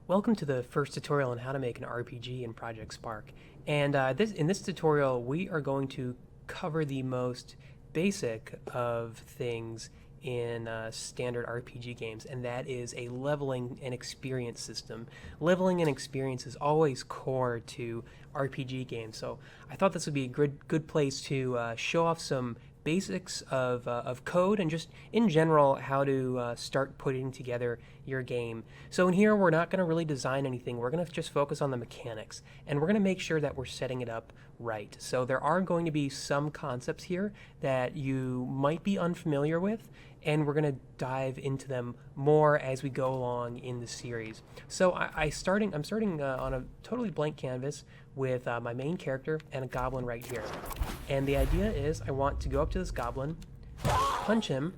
Welcome to the first tutorial on how to make an RPG in Project Spark. And in this tutorial, we are going to cover the most basic of things in standard RPG games, and that is a leveling and experience system. Leveling and experience is always core to RPG games, so I thought this would be a good place to show off some basics of code and just in general how to start putting together your game. So in here we're not going to really design anything, we're going to just focus on the mechanics, and we're going to make sure that we're setting it up right. So there are going to be some concepts here that you might be unfamiliar with, and we're going to dive into them more as we go along in the series. So I'm starting on a totally blank canvas with my main character and a goblin right here. And the idea is I want to go up to this goblin, punch him,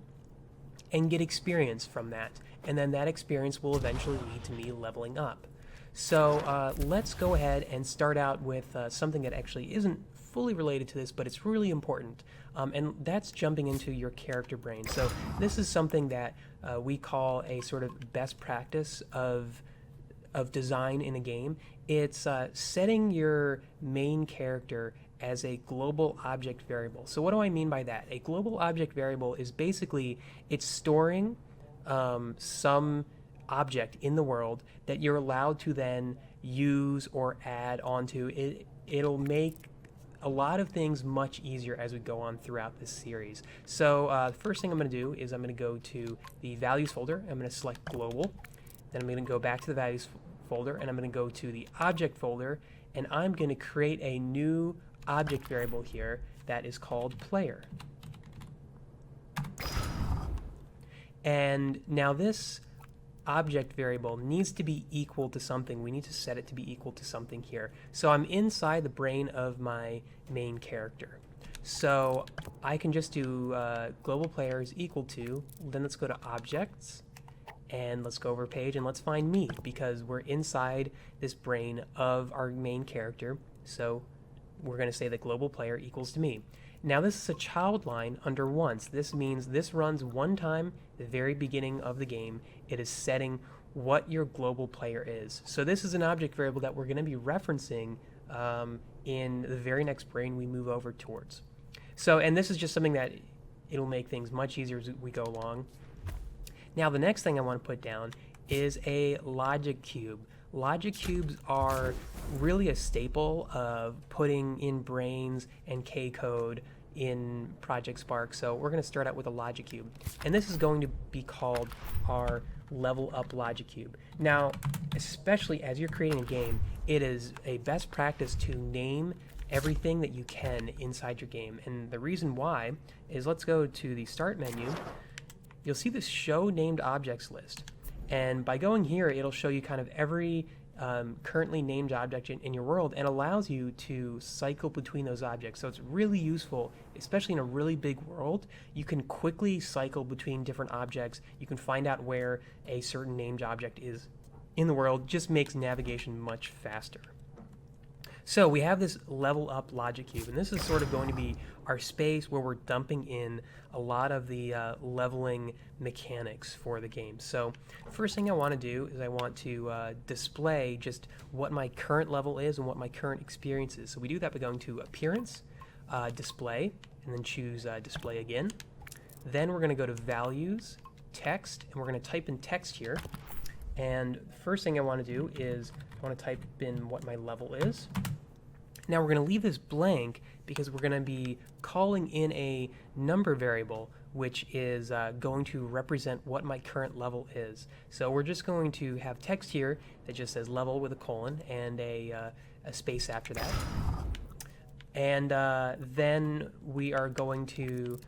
and get experience from that. And then that experience will eventually lead to me leveling up. So let's go ahead and start out with something that actually isn't fully related to this, but it's really important. And that's jumping into your character brain. So this is something that we call a sort of best practice of design in a game. It's setting your main character as a global object variable. So what do I mean by that? A global object variable is basically it's storing some object in the world that you're allowed to then use or add onto. It'll make a lot of things much easier as we go on throughout this series. So the first thing I'm going to do is I'm going to go to the values folder. I'm going to select global. Then I'm going to go back to the values folder, and I'm going to go to the object folder, and I'm going to create a new object variable here that is called player. And now this object variable needs to be equal to something. We need to set it to be equal to something here. So I'm inside the brain of my main character. So I can just do global player is equal to, then let's go to objects, and let's go over page and let's find me, because we're inside this brain of our main character. So we're going to say that global player equals to me. Now this is a child line under once. This means this runs one time at the very beginning of the game. It is setting what your global player is. So this is an object variable that we're going to be referencing in the very next brain we move over towards. So, and this is just something that it'll make things much easier as we go along. Now the next thing I want to put down is a logic cube. Logic cubes are really a staple of putting in brains and K-code in Project Spark. So we're going to start out with a logic cube, and this is going to be called our level up logic cube. Now, especially as you're creating a game, it is a best practice to name everything that you can inside your game. And the reason why is, let's go to the start menu. You'll see this show named objects list. And by going here, it'll show you kind of every currently named object in your world, and allows you to cycle between those objects. So it's really useful, especially in a really big world. You can quickly cycle between different objects. You can find out where a certain named object is in the world. Just makes navigation much faster. So we have this level up logic cube, and this is sort of going to be our space where we're dumping in a lot of the leveling mechanics for the game. So first thing I want to do is I want to display just what my current level is and what my current experience is. So we do that by going to Appearance, Display, and then choose Display again. Then we're going to go to Values, Text, and we're going to type in text here. And the first thing I want to do is I want to type in what my level is. Now we're going to leave this blank because we're going to be calling in a number variable, which is going to represent what my current level is. So we're just going to have text here that just says level with a colon and a space after that. And then we are going to,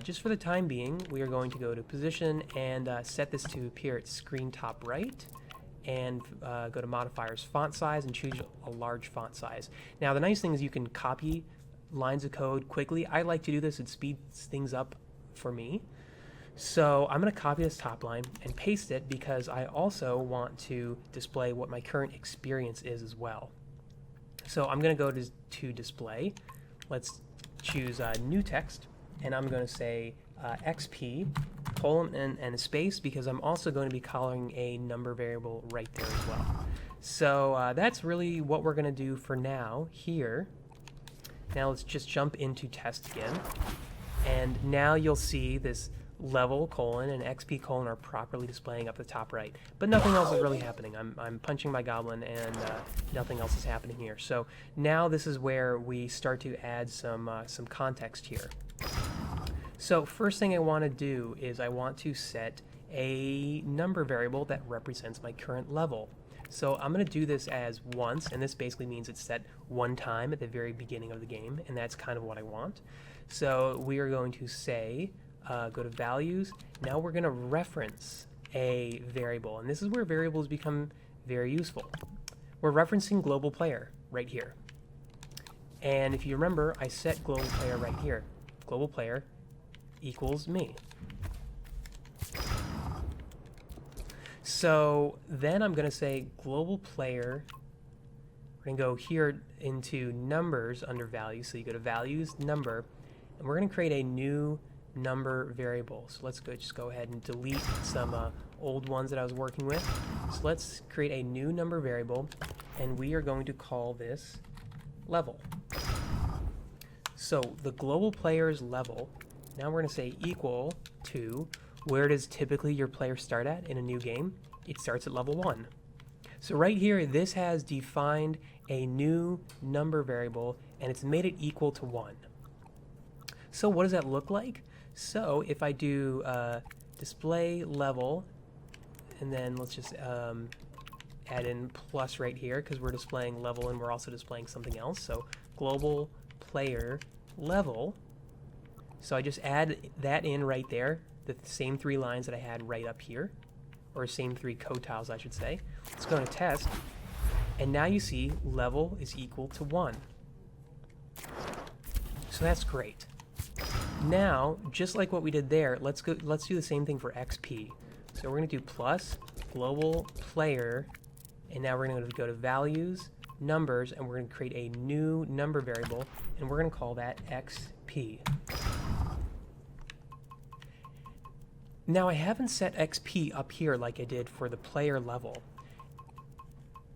just for the time being, we are going to go to position and set this to appear at screen top right, and go to modifiers, font size, and choose a large font size. Now the nice thing is you can copy lines of code quickly. I like to do this, it speeds things up for me. So I'm going to copy this top line and paste it because I also want to display what my current experience is as well. So I'm going to go to display. Let's choose new text, and I'm going to say XP, colon and a space, because I'm also going to be calling a number variable right there as well. So that's really what we're going to do for now here. Now let's just jump into test again. And now you'll see this level colon and XP colon are properly displaying up the top right, but nothing else is really happening. I'm punching my goblin and nothing else is happening here. So now this is where we start to add some context here. So first thing I want to do is I want to set a number variable that represents my current level. So I'm going to do this as once, and this basically means it's set one time at the very beginning of the game, and that's kind of what I want. So we are going to say, go to values. Now we're going to reference a variable, and this is where variables become very useful. We're referencing global player right here. And if you remember, I set global player right here. Global player equals me. So then I'm going to say global player. We're going to go here into numbers under values. So you go to values, number, and we're going to create a new number variable. So let's just go ahead and delete some old ones that I was working with. So let's create a new number variable, and we are going to call this level. So the global player's level, now we're going to say equal to, where does typically your player start at in a new game? It starts at level 1. So right here, this has defined a new number variable, and it's made it equal to 1. So what does that look like? So if I do display level, and then let's just add in plus right here, because we're displaying level and we're also displaying something else. So global player level. So I just add that in right there, the same 3 lines that I had right up here, or same 3 code tiles, I should say. Let's go to test, and now you see level is equal to 1. So that's great. Now, just like what we did there, let's do the same thing for XP. So we're going to do plus global player, and now we're going to go to values, numbers, and we're going to create a new number variable, and we're going to call that XP. Now I haven't set XP up here like I did for the player level.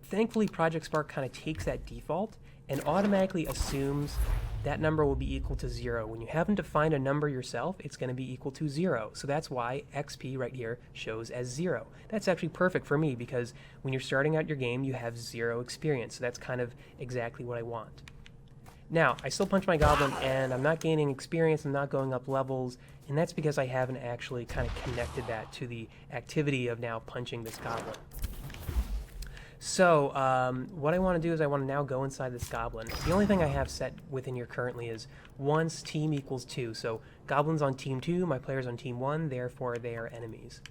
Thankfully, Project Spark kind of takes that default and automatically assumes that number will be equal to 0. When you haven't defined a number yourself, it's going to be equal to 0. So that's why XP right here shows as 0. That's actually perfect for me, because when you're starting out your game, you have 0 experience. So that's kind of exactly what I want. Now, I still punch my goblin, and I'm not gaining experience, I'm not going up levels, and that's because I haven't actually kind of connected that to the activity of now punching this goblin. So what I want to do is I want to now go inside this goblin. The only thing I have set within here currently is once team equals 2. So goblins on team 2, my players on team 1, therefore they are enemies.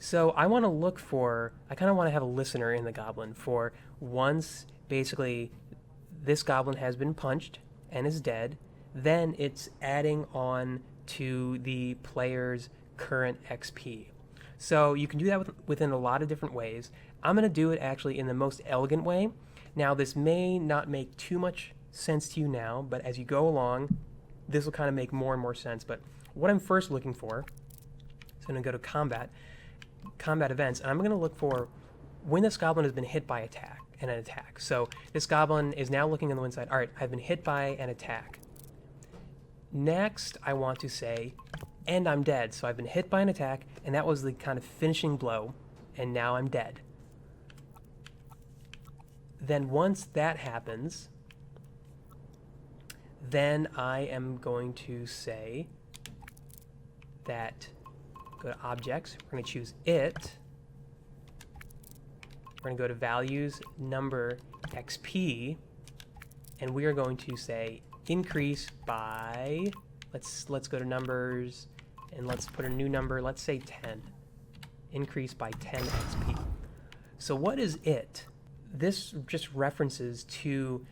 So I want to look for, I kind of want to have a listener in the goblin for once basically this goblin has been punched and is dead, then it's adding on to the player's current XP. So you can do that within a lot of different ways. I'm going to do it actually in the most elegant way. Now this may not make too much sense to you now, but as you go along, this will kind of make more and more sense. But what I'm first looking for is going to go to combat events, and I'm going to look for when this goblin has been hit by an attack. So this goblin is now looking on the inside. All right, I've been hit by an attack. Next, I want to say, and I'm dead. So I've been hit by an attack, and that was the kind of finishing blow, and now I'm dead. Then once that happens, then I am going to say that, go to objects, we're going to choose it. We're going to go to values, number, XP, and we are going to say increase by, let's go to numbers, and let's put a new number, let's say 10. Increase by 10 XP. So what is it? This just references to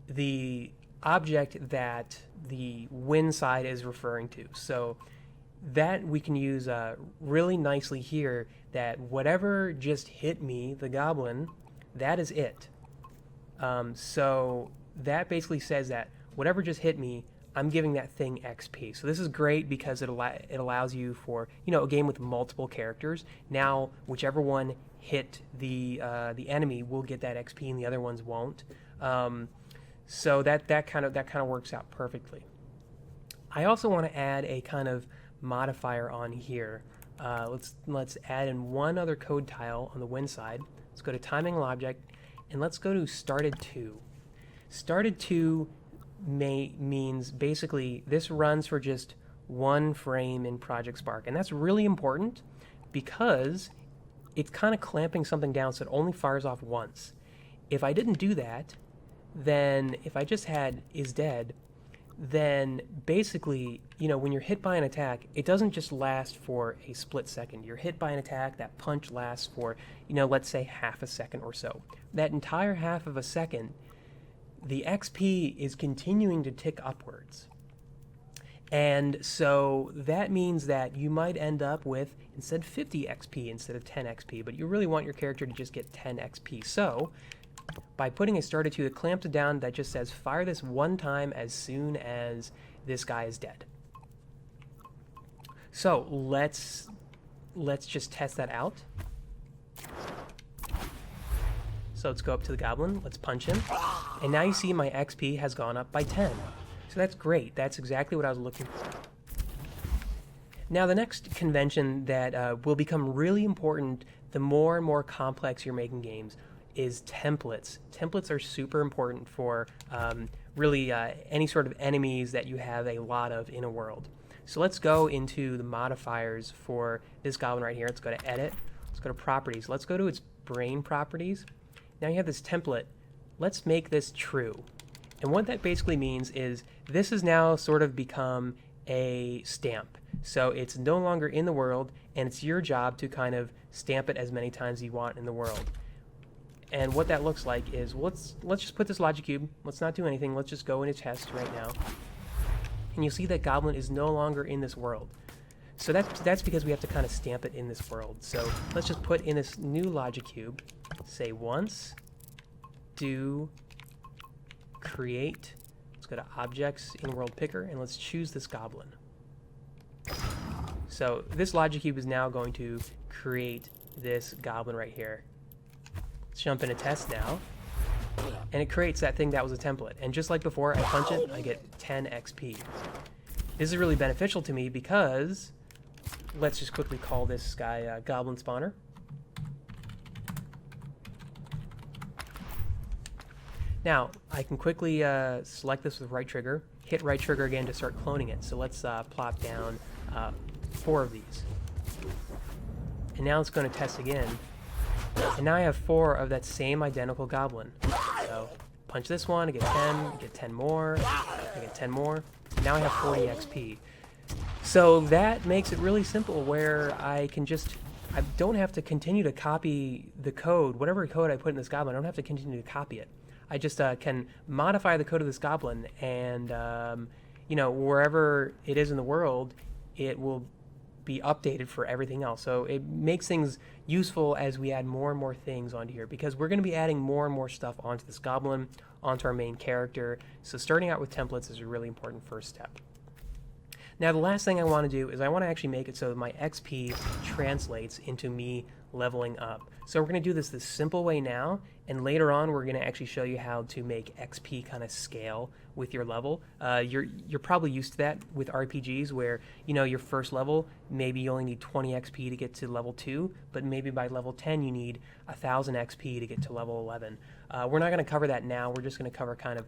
the object that the win side is referring to. So that we can use really nicely here, that whatever just hit me, the goblin, that is it. So that basically says that whatever just hit me, I'm giving that thing XP. So this is great because it allows you for, you know, a game with multiple characters. Now, whichever one hit the enemy will get that XP, and the other ones won't. So that kind of works out perfectly. I also want to add a kind of modifier on here. Let's add in one other code tile on the win side. Let's go to timing object, and let's go to started to. Started to means basically this runs for just one frame in Project Spark, and that's really important because it's kind of clamping something down so it only fires off once. If I didn't do that, then if I just had is dead, then basically, you know, when you're hit by an attack, it doesn't just last for a split second. You're hit by an attack, that punch lasts for, you know, let's say half a second or so. That entire half of a second, the XP is continuing to tick upwards. And so that means that you might end up with, instead 50 XP instead of 10 XP, but you really want your character to just get 10 XP. So by putting a started to, it clamps it down that just says fire this one time as soon as this guy is dead. So let's just test that out. So let's go up to the goblin, let's punch him, and now you see my XP has gone up by 10. So that's great, that's exactly what I was looking for. Now the next convention that will become really important the more and more complex you're making games is templates. Templates are super important for really any sort of enemies that you have a lot of in a world. So let's go into the modifiers for this goblin right here. Let's go to edit, let's go to properties, let's go to its brain properties. Now you have this template. Let's make this true. And what that basically means is this has now sort of become a stamp. So it's no longer in the world, and it's your job to kind of stamp it as many times as you want in the world. And what that looks like is, let's just put this logic cube. Let's not do anything. Let's just go into test right now. And you'll see that goblin is no longer in this world. So that's because we have to kind of stamp it in this world. So let's just put in this new logic cube, say once, do, create. Let's go to objects in world picker, and let's choose this goblin. So this logic cube is now going to create this goblin right here. Let's jump into test now, and it creates that thing that was a template. And just like before, I punch it, I get 10 XP. This is really beneficial to me because let's just quickly call this guy Goblin Spawner. Now, I can quickly select this with right trigger, hit right trigger again to start cloning it. So let's plop down 4 of these. And now it's going to test again. And now I have 4 of that same identical goblin. So punch this one, I get 10, I get 10 more, I get 10 more. Now I have 40 XP. So that makes it really simple where I don't have to continue to copy the code. Whatever code I put in this goblin, I don't have to continue to copy it. I just can modify the code of this goblin, and you know, wherever it is in the world, it will be updated for everything else. So it makes things useful as we add more and more things onto here, because we're going to be adding more and more stuff onto this goblin, onto our main character. So starting out with templates is a really important first step. Now the last thing I want to do is I want to actually make it so that my XP translates into me leveling up. So we're going to do this simple way now, and later on we're going to actually show you how to make XP kind of scale with your level. You're probably used to that with RPGs where, you know, your first level, maybe you only need 20 XP to get to level 2, but maybe by level 10 you need 1,000 XP to get to level 11. We're not going to cover that now, we're just going to cover kind of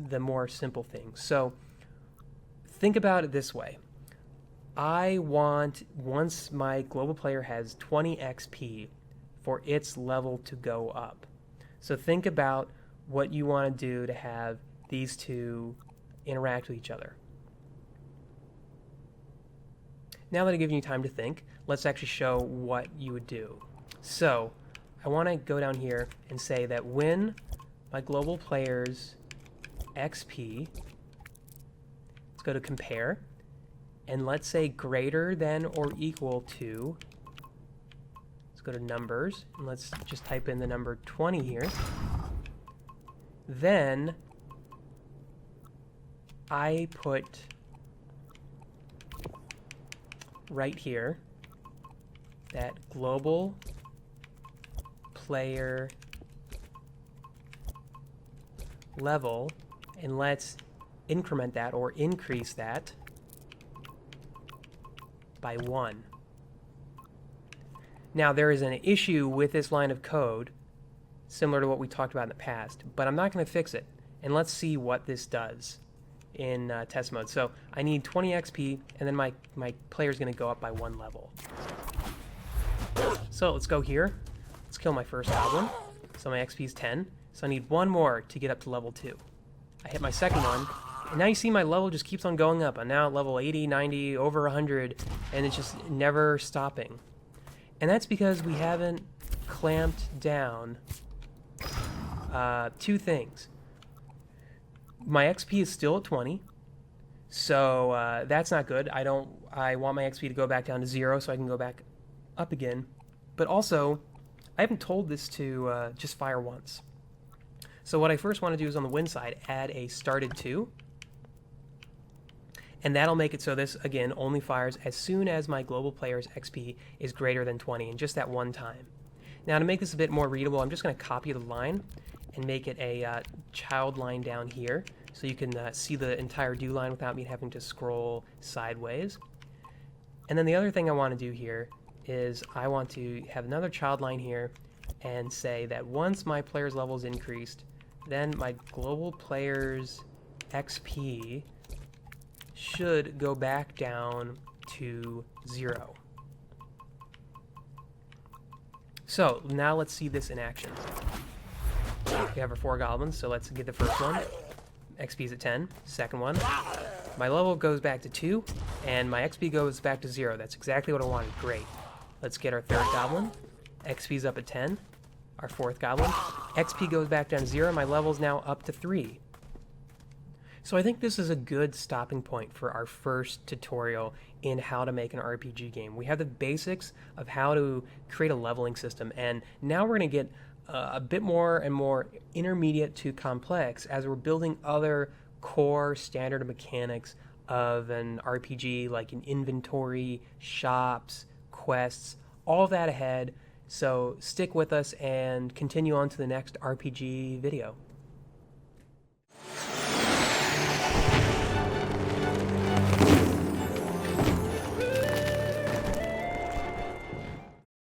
the more simple things. So think about it this way. I want, once my global player has 20 XP, for its level to go up. So think about what you want to do to have these two interact with each other. Now that I've given you time to think, let's actually show what you would do. So I want to go down here and say that when my global player's XP, let's go to compare, and let's say greater than or equal to, let's go to numbers, and let's just type in the number 20 here. Then I put right here that global player level, and let's increment that or increase that by 1. Now there is an issue with this line of code similar to what we talked about in the past, but I'm not going to fix it. And let's see what this does in test mode. So I need 20 XP, and then my player is going to go up by 1 level. So let's go here. Let's kill my first goblin. So my XP is 10. So I need 1 more to get up to level 2. I hit my second one, and now you see my level just keeps on going up. I'm now at level 80, 90, over 100, and it's just never stopping. And that's because we haven't clamped down 2 things. My XP is still at 20, so that's not good. I want my XP to go back down to 0 so I can go back up again. But also, I haven't told this to just fire once. So what I first want to do is on the win side, add a started to. And that'll make it so this, again, only fires as soon as my global player's XP is greater than 20, and just that one time. Now to make this a bit more readable, I'm just going to copy the line and make it a child line down here, so you can see the entire do line without me having to scroll sideways. And then the other thing I want to do here is I want to have another child line here and say that once my player's level is increased, then my global player's XP should go back down to 0. So now let's see this in action. We have our 4 goblins, so let's get the first one. XP is at 10. Second one. My level goes back to 2, and my XP goes back to 0. That's exactly what I wanted. Great. Let's get our third goblin. XP is up at 10. Our fourth goblin. XP goes back down to 0. My level is now up to 3. So I think this is a good stopping point for our first tutorial in how to make an RPG game. We have the basics of how to create a leveling system, and now we're going to get a bit more and more intermediate to complex as we're building other core standard mechanics of an RPG, like an inventory, shops, quests, all that ahead. So stick with us and continue on to the next RPG video.